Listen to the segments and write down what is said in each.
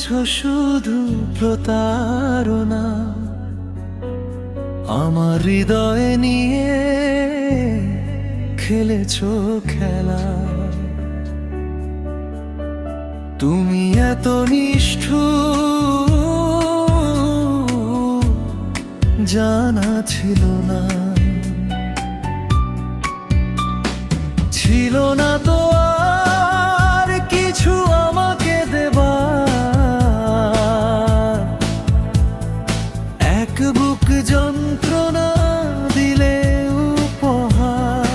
শুধু প্রতারণা, আমার হৃদয় নিয়ে খেলেছো খেলা। তুমি এত নিষ্ঠুর জানা ছিল না, ছিল না তো আর কিছু আমাকে দেবার। এক বুক যন্ত্রণা দিলে উপহার।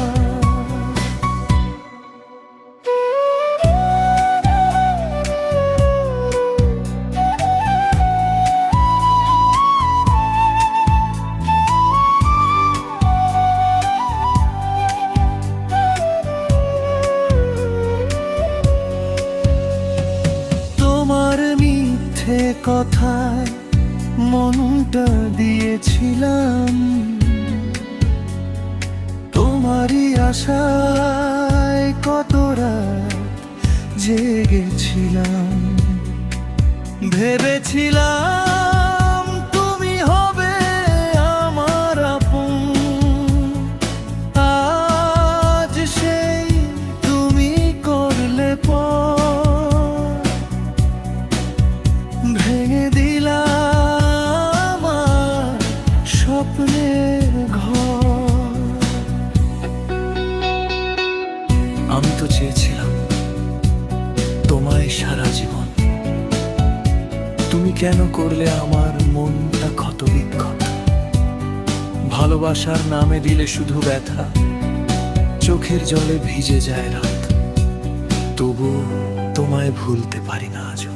তোমার মিথ্যে কথায় মনটা দিয়েছিলাম, তোমারই আশায় কত রাত জেগেছিলাম। ভেবেছিলাম তুমি হবে আমার আপন, আজ সেই তুমি করলে পর। ভেঙে দিলাম আমার স্বপ্নের ঘর। আমি তো চেয়েছিলাম তোমায় সারা জীবন, তুমি কেন করলে আমার মনটা ক্ষত বিক্ষত। ভালোবাসার নামে দিলে শুধু ব্যথা, চোখের জলে ভিজে যায় রাত। তবু তোমায় ভুলতে পারি না আজও।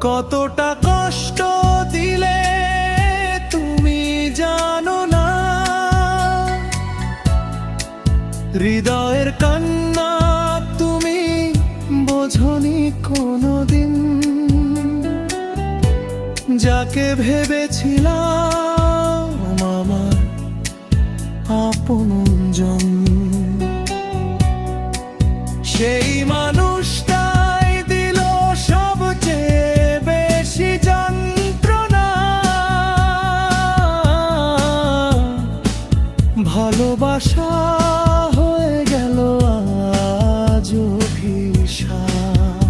কতটা কষ্ট দিলে তুমি জানো না, হৃদয়ের কান্না তুমি বোঝনি কোনোদিন। যাকে ভেবেছিলাম আমার আপনজন, সেই মানুষটাই দিল সবচেয়ে বেশি যন্ত্রণা। ভালোবাসা হয়ে গেল আজ অভিশাপ।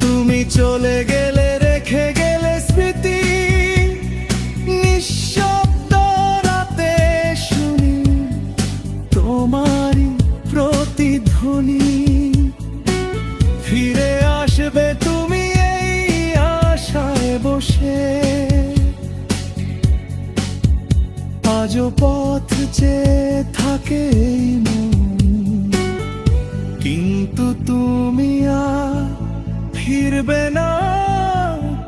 তুমি চলে গেলে রেখে গেলে স্মৃতি, নিঃশব্দ রাতে শুনি তোমারই প্রতিধ্বনি। ফিরে আসবে তুমি এই আশায় বসে, আজও পথ চেয়ে থাকে এই মন। কিন্তু তুমি আর ফিরবে না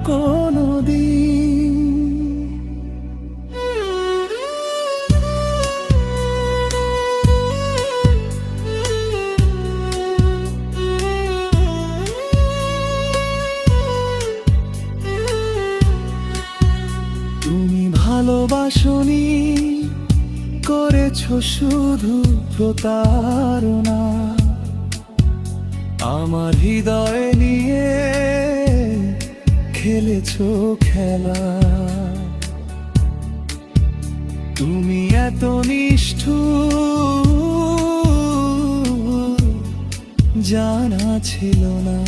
কোনোদিন। তুমি ভালোবাসনি, করেছো শুধু প্রতারণা। আমার হৃদয় নিয়ে খেলেছো খেলা। তুমি এত নিষ্ঠুর জানা ছিল না।